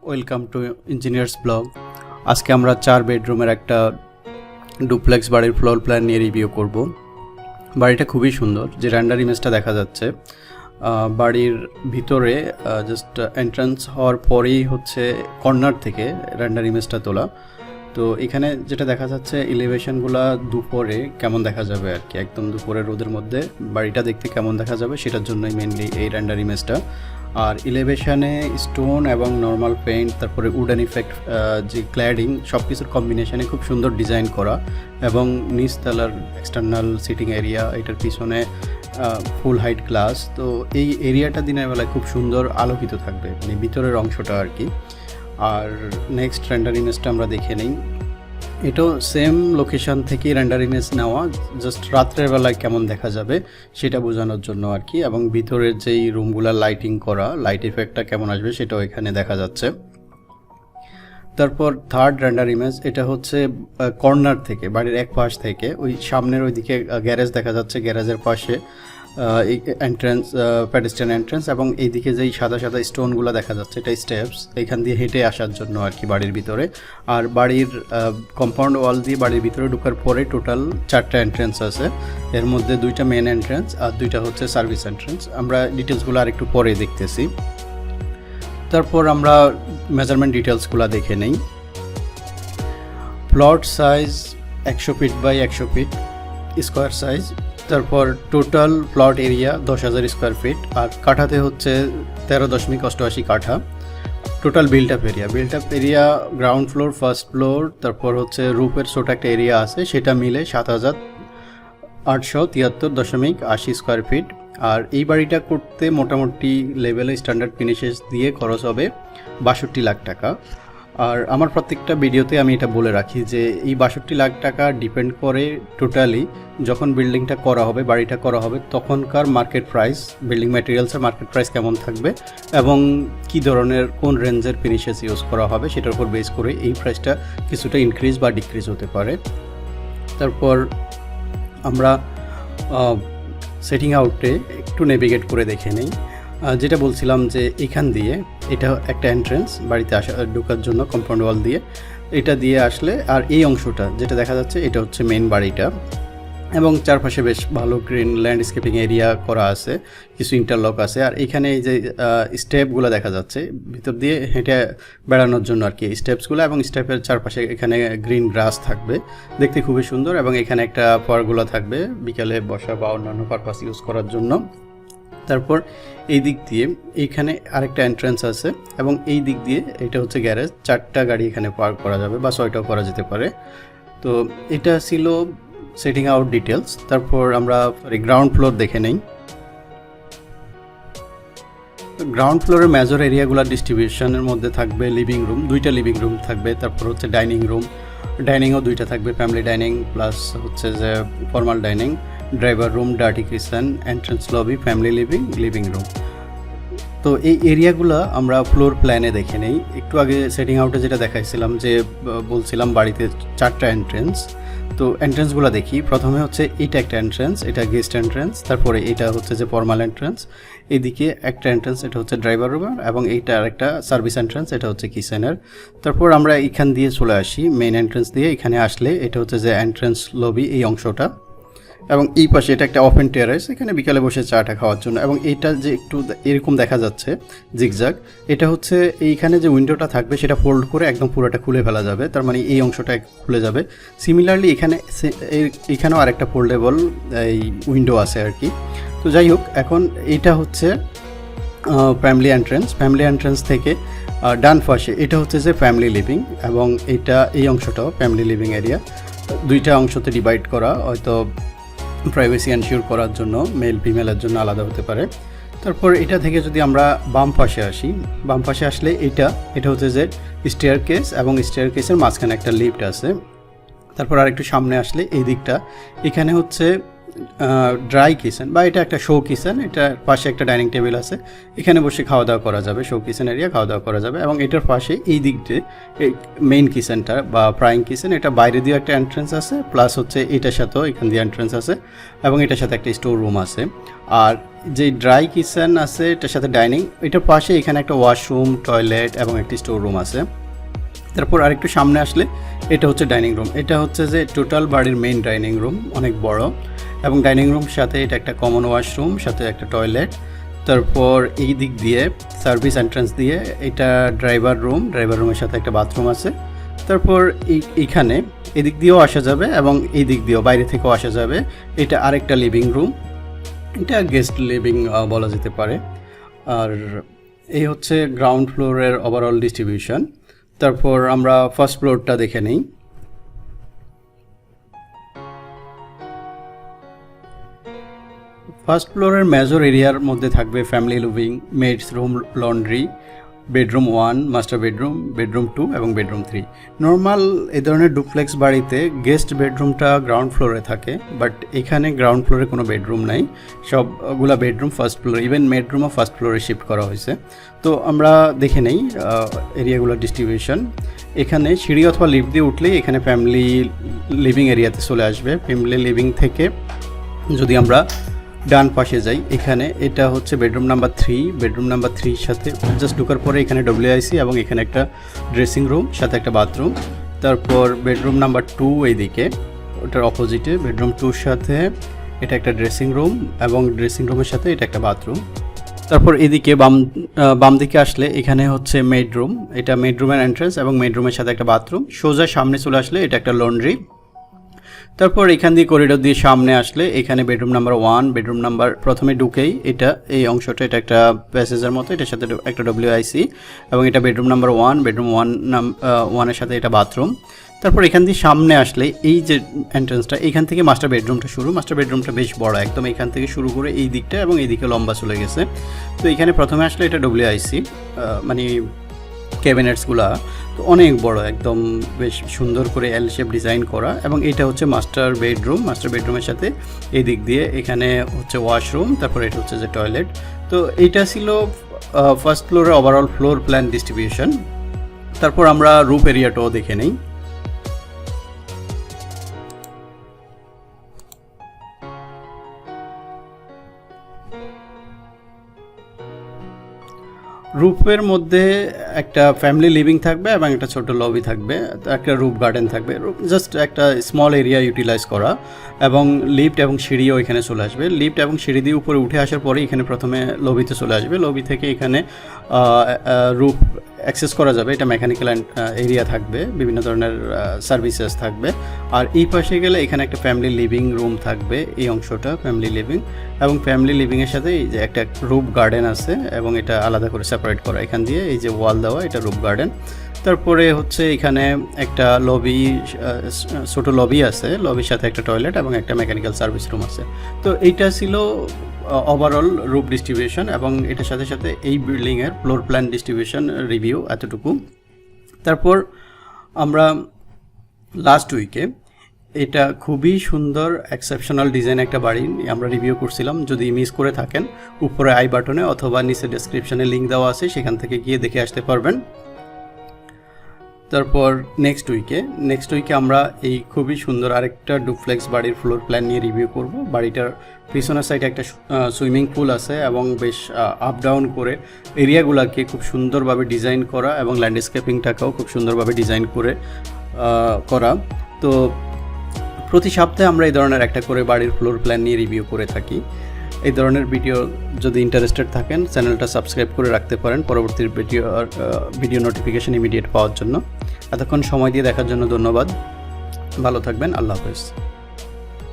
Welcome to engineers blog. আজকে আমরা 4 বেডরুমের একটা ডুপ্লেক্স বাড়ির ফ্লোর প্ল্যান নিয়ে রিভিউ করব। বাড়িটা খুবই সুন্দর, যে রেন্ডার ইমেজটা দেখা যাচ্ছে বাড়ির ভিতরে জাস্ট এন্ট্রান্স হওয়ার পরেই হচ্ছে কর্নার থেকে রেন্ডার ইমেজটা তোলা। তো এখানে যেটা দেখা যাচ্ছে এলিভেশনগুলো দুপুরে কেমন দেখা যাবে আর কি, একদম দুপুরের রোদের মধ্যে বাড়িটা দেখতে কেমন দেখা যাবে সেটার জন্যই মেনলি এই রেন্ডার ইমেজটা। আর এলিভেশনে স্টোন এবং নর্মাল পেইন্ট, তারপরে উডেন ইফেক্ট, যে ক্ল্যাডিং সব কিছুর কম্বিনেশনে খুব সুন্দর ডিজাইন করা, এবং নিচতলার এক্সটার্নাল সিটিং এরিয়া, এটার পিছনে ফুল হাইট গ্লাস। তো এই এরিয়াটা দিনের বেলায় খুব সুন্দর আলোকিত থাকবে, মানে ভিতরের অংশটা আর কি। আর নেক্সট রেন্ডার ইমেজটা আমরা দেখে নিই। এটাও সেম লোকেশন থেকে রেন্ডার ইমেজ নেওয়া, জাস্ট রাত্রের বেলায় কেমন দেখা যাবে সেটা বোঝানোর জন্য আর কি। এবং ভিতরের যেই রুমগুলো লাইটিং করা, লাইট ইফেক্টটা কেমন আসবে সেটাও এখানে দেখা যাচ্ছে। তারপর থার্ড রেন্ডার ইমেজ, এটা হচ্ছে কর্নার থেকে, বাড়ির এক পাশ থেকে ওই সামনের ওইদিকে গ্যারেজ দেখা যাচ্ছে, গ্যারেজের পাশে এন্ট্রেন্স, প্যাডেস্ট্রিয়ান এন্ট্রেন্স, এবং এইদিকে যেই সাদা সাদা স্টোনগুলো দেখা যাচ্ছে এটা স্টেপস, এখান দিয়ে হেঁটে আসার জন্য আর কি বাড়ির ভিতরে। আর বাড়ির কম্পাউন্ড ওয়াল দিয়ে বাড়ির ভিতরে ঢোকার পরে টোটাল 4টা এন্ট্রেন্স আছে, এর মধ্যে 2টা মেন এন্ট্রেন্স আর 2টা হচ্ছে সার্ভিস এন্ট্রেন্স। আমরা ডিটেলসগুলো আর একটু পরে দেখতেছি। তারপর আমরা মেজারমেন্ট ডিটেলসগুলো দেখে নেই। Plot size 100 feet by 100 feet square size. তারপর total plot area 10,000 square feet, আর কাঠাতে হচ্ছে 13.88 katha. Total built up area ground floor, first floor, তারপর হচ্ছে রুফের ছোট একটা এরিয়া আছে, সেটা মিলে 7,873.80 স্কোয়ার ফিট। আর এই বাড়িটা করতে মোটামুটি লেভেলে স্ট্যান্ডার্ড ফিনিশেস দিয়ে খরচ হবে 62 লাখ টাকা। আর আমার প্রত্যেকটা ভিডিওতে আমি এটা বলে রাখি যে এই 62 লাখ টাকা ডিপেন্ড করে টোটালি যখন বিল্ডিংটা করা হবে, বাড়িটা করা হবে, তখনকার মার্কেট প্রাইস, বিল্ডিং ম্যাটেরিয়ালসের মার্কেট প্রাইস কেমন থাকবে এবং কি ধরনের কোন রেঞ্জের ফিনিশেস ইউজ করা হবে সেটার উপর বেস করে এই প্রাইসটা কিছুটা ইনক্রিজ বা ডিক্রিজ হতে পারে। তারপর আমরা সেটিং আউটে একটু নেভিগেট করে দেখে নেই। যেটা বলছিলাম যে এখান দিয়ে, এটা একটা এন্ট্রেন্স বাড়িতে ঢোকার জন্য কম্পাউন্ড ওয়াল দিয়ে, এটা দিয়ে আসলে, আর এই অংশটা যেটা দেখা যাচ্ছে এটা হচ্ছে মেন বাড়িটা, এবং চারপাশে বেশ ভালো গ্রিন ল্যান্ডস্কেপিং এরিয়া করা আছে, কিছু ইন্টারলক আছে। আর এখানে এই যে স্টেপগুলো দেখা যাচ্ছে ভিতর দিয়ে হেঁটে বেড়ানোর জন্য আর কি স্টেপসগুলো, এবং স্টেপের চারপাশে এখানে গ্রিন গ্রাস থাকবে, দেখতে খুবই সুন্দর। এবং এখানে একটা পারগুলো থাকবে বিকালে বসা বা অন্যান্য পারপাস ইউজ করার জন্য। তারপর এই দিক দিয়ে এইখানে আরেকটা এন্ট্রেন্স আছে, এবং এই দিক দিয়ে এটা হচ্ছে গ্যারেজ, 4টা গাড়ি এখানে পার্ক করা যাবে বা 6টাও করা যেতে পারে। তো এটা ছিল সেটিং আউট ডিটেলস। তারপর আমরা গ্রাউন্ড ফ্লোর দেখে নেই। গ্রাউন্ড ফ্লোরের মেজর এরিয়াগুলোর ডিস্ট্রিবিউশনের মধ্যে থাকবে লিভিং রুম, 2টা লিভিং রুম থাকবে, তারপর হচ্ছে ডাইনিং রুম, ডাইনিংও 2টা থাকবে, ফ্যামিলি ডাইনিং প্লাস হচ্ছে যে formal dining, driver room, dirty kitchen, entrance lobby, family living room. তো এই এরিয়াগুলো আমরা ফ্লোর প্ল্যানে দেখে নেই। একটু আগে সেটিং আউটে যেটা দেখাইছিলাম, যে বলছিলাম বাড়িতে 4টা এন্ট্রেন্স, তো এন্ট্রেন্সগুলো দেখি। প্রথমে হচ্ছে এইটা একটা এন্ট্রেন্স, এটা গেস্ট এন্ট্রেন্স। তারপরে এটা হচ্ছে যে ফর্মাল এন্ট্রেন্স, এইদিকে একটা এন্ট্রেন্স, এটা হচ্ছে ড্রাইভার রুমের, এবং এইটা আরেকটা সার্ভিস এন্ট্রেন্স, এটা হচ্ছে কিচেনের। তারপর আমরা এখান দিয়ে চলে আসি মেইন এন্ট্রেন্স দিয়ে, এখানে আসলে এটা হচ্ছে যে এন্ট্রেন্স লবি, এই অংশটা, এবং এই পাশে এটা একটা ওপেন টেরেস, এখানে বিকালে বসে চাটা খাওয়ার জন্য। এবং এইটা যে একটু এরকম দেখা যাচ্ছে জিগজাগ, এটা হচ্ছে এইখানে যে উইন্ডোটা থাকবে সেটা ফোল্ড করে একদম পুরোটা খুলে ফেলা যাবে, তার মানে এই অংশটা খুলে যাবে। সিমিলারলি এখানেও আরেকটা ফোল্ডেবল এই উইন্ডো আছে আর কি। তো যাই হোক, এখন এইটা হচ্ছে ফ্যামিলি এন্ট্রেন্স থেকে ডান পাশে এটা হচ্ছে যে ফ্যামিলি লিভিং, এবং এই অংশটাও ফ্যামিলি লিভিং এরিয়া, 2টা অংশতে ডিভাইড করা, হয়তো প্রাইভেসি এনশিওর করার জন্য, মেল ফিমেলের জন্য আলাদা হতে পারে। তারপর এটা থেকে যদি আমরা বাম পাশে আসি, বাম পাশে আসলে এটা হচ্ছে যে স্টেয়ার কেস, এবং স্টেয়ার কেসের মাঝখানে একটা লিফট আছে। তারপর আরেকটু সামনে আসলে এই দিকটা, এখানে হচ্ছে ড্রাই কিচেন বা এটা একটা শো কিচেন, এটার পাশে একটা ডাইনিং টেবিল আছে, এখানে বসে খাওয়া দাওয়া করা যাবে, শো কিচেন এরিয়া খাওয়া দাওয়া করা যাবে। এবং এটার পাশে এই দিক দিয়ে এই মেইন কিচেনটা বা ফ্রাইং কিচেন, এটা বাইরে দিয়ে একটা এন্ট্রেন্স আছে, প্লাস হচ্ছে এটার সাথেও এখান দিয়ে এন্ট্রেন্স আছে এবং এটার সাথে একটা স্টোর রুম আছে। আর যে ড্রাই কিচেন আছে এটার সাথে ডাইনিং, এটার পাশে এখানে একটা ওয়াশরুম, টয়লেট এবং একটি স্টোর রুম আছে। তারপর আরেকটু সামনে আসলে এটা হচ্ছে ডাইনিং রুম, এটা হচ্ছে যে টোটাল বাড়ির মেইন ডাইনিং রুম, অনেক বড়। এবং ডাইনিং রুম সাথে এটা একটা কমন ওয়াশরুম, সাথে একটা টয়লেট। তারপর এই দিক দিয়ে সার্ভিস এন্ট্রান্স দিয়ে এটা ড্রাইভার রুমের সাথে একটা বাথরুম আছে। তারপর এইখানে এদিক দিয়েও আসা যাবে এবং এই দিক দিয়েও বাইরে থেকেও আসা যাবে। এটা আরেকটা লিভিং রুম, এটা গেস্ট লিভিং বলা যেতে পারে। আর এই হচ্ছে গ্রাউন্ড ফ্লোরের ওভারঅল ডিস্ট্রিবিউশন। তারপর আমরা ফার্স্ট ফ্লোরটা দেখে নিই। ফার্স্ট ফ্লোরের মেজর এরিয়ার মধ্যে থাকবে family living, meds room, laundry, bedroom 1, master bedroom, bedroom 2 এবং বেডরুম 3। নর্মাল এই ধরনের ডুপ্লেক্স বাড়িতে গেস্ট বেডরুমটা গ্রাউন্ড ফ্লোরে থাকে, বাট এখানে গ্রাউন্ড ফ্লোরে কোনো বেডরুম নাই, সবগুলা বেডরুম ফার্স্ট ফ্লোরে, ইভেন বেডরুমও ফার্স্ট ফ্লোরে শিফট করা হয়েছে। তো আমরা দেখে নেই এরিয়াগুলোর ডিস্ট্রিবিউশন। এখানে সিঁড়ি অথবা লিফট দিয়ে উঠলেই এখানে ফ্যামিলি লিভিং এরিয়াতে চলে আসবে। ফ্যামিলি লিভিং থেকে যদি আমরা ডান পাশে যাই, এখানে এটা হচ্ছে বেডরুম নাম্বার 3। বেডরুম নাম্বার 3 সাথে জাস্ট ঢোকার পরে এখানে WIC এবং এখানে একটা ড্রেসিং রুম সাথে একটা বাথরুম। তারপর বেডরুম নাম্বার 2 এইদিকে, ওটার অপোজিটে বেডরুম 2 সাথে এটা একটা ড্রেসিং রুম এবং ড্রেসিং রুমের সাথে এটা একটা বাথরুম। তারপর এদিকে বাম দিকে আসলে এখানে হচ্ছে মেড রুম, এটা মেড রুমের এন্ট্রেন্স এবং মেড রুমের সাথে একটা বাথরুম। সোজা সামনে চলে আসলে এটা একটা লন্ড্রি। তারপর এখান দিয়ে করিডোর দিয়ে সামনে আসলে এখানে বেডরুম নাম্বার 1, বেডরুম নাম্বার প্রথমে ঢুকেই এটা এই অংশটা, এটা একটা প্যাসেজের মতো, এটার সাথে একটা WIC এবং এটা বেডরুম নাম্বার 1, বেডরুম 1 এর সাথে এটা বাথরুম। তারপর এখান দিয়ে সামনে আসলে এই যে এন্ট্রেন্সটা, এখান থেকে মাস্টার বেডরুমটা শুরু। মাস্টার বেডরুমটা বেশ বড়, একদম এখান থেকে শুরু করে এই দিকটা এবং এই দিকে লম্বা চলে গেছে। তো এখানে প্রথমে আসলে এটা WIC, মানে ক্যাবিনেটসগুলা তো অনেক বড়, একদম বেশ সুন্দর করে এল শেপ ডিজাইন করা। এবং এটা হচ্ছে মাস্টার বেডরুম, মাস্টার বেডরুমের সাথে এই দিক দিয়ে এখানে হচ্ছে ওয়াশরুম, তারপর এটা হচ্ছে যে টয়লেট। তো এইটা ছিল ফার্স্ট ফ্লোরের ওভারঅল ফ্লোর প্ল্যান ডিস্ট্রিবিউশন। তারপর আমরা রুফ এরিয়াটাও দেখে নেই। রুফের মধ্যে একটা ফ্যামিলি লিভিং থাকবে এবং একটা ছোট লবি থাকবে, একটা রুফ গার্ডেন থাকবে, জাস্ট একটা স্মল এরিয়া ইউটিলাইজ করা। এবং লিফট এবং সিঁড়িও এখানে চলে আসবে। লিফট এবং সিঁড়ি দিয়ে উপরে উঠে আসার পরে এখানে প্রথমে লবিতে চলে আসবে। লবি থেকে এখানে রুফ অ্যাক্সেস করা যাবে। এটা মেকানিক্যাল এরিয়া থাকবে, বিভিন্ন ধরনের সার্ভিসেস থাকবে। আর এই পাশে গেলে এখানে একটা ফ্যামিলি লিভিং রুম থাকবে, এই অংশটা ফ্যামিলি লিভিং। এবং ফ্যামিলি লিভিংয়ের সাথে এই যে একটা রুফ গার্ডেন আছে এবং এটা আলাদা করে সেপারেট করা, এখান দিয়ে এই যে ওয়াল দেওয়া, এটা রুফ গার্ডেন। তারপরে হচ্ছে এখানে একটা লবি, ছোট লবি আছে, লবির সাথে একটা টয়লেট এবং একটা মেকানিক্যাল সার্ভিস রুম আছে। তো এইটা ছিল ওভারঅল রুফ ডিস্ট্রিবিউশন এবং এটার সাথে সাথে এই বিল্ডিংয়ের ফ্লোর প্ল্যান ডিস্ট্রিবিউশন রিভিউ এতটুকু। তারপর আমরা লাস্ট উইকে এটা খুবই সুন্দর এক্সেপশনাল ডিজাইন একটা বাড়ি আমরা রিভিউ করছিলাম। যদি মিস করে থাকেন উপরে আই বাটনে অথবা নিচে ডেসক্রিপশনে লিঙ্ক দেওয়া আছে, সেখান থেকে গিয়ে দেখে আসতে পারবেন। তারপর নেক্সট উইকে আমরা এই খুবই সুন্দর আরেকটা ডুপ্লেক্স বাড়ির ফ্লোর প্ল্যান নিয়ে রিভিউ করব। বাড়িটার পিছনের সাইডে একটা সুইমিং পুল আছে এবং বেশ আপ ডাউন করে এরিয়াগুলোকে খুব সুন্দরভাবে ডিজাইন করা এবং ল্যান্ডস্কেপিংটাকেও খুব সুন্দরভাবে ডিজাইন করে করা। তো প্রতি সপ্তাহে আমরা এই ধরনের একটা করে বাড়ির ফ্লোর প্ল্যান নিয়ে রিভিউ করে থাকি। এই ধরনের ভিডিও যদি ইন্টারেস্টেড থাকেন চ্যানেলটা সাবস্ক্রাইব করে রাখতে পারেন পরবর্তী ভিডিও নোটিফিকেশন ইমিডিয়েট পাওয়ার জন্য। এতক্ষণ সময় দিয়ে দেখার জন্য ধন্যবাদ। ভালো থাকবেন। আল্লাহ হাফেজ।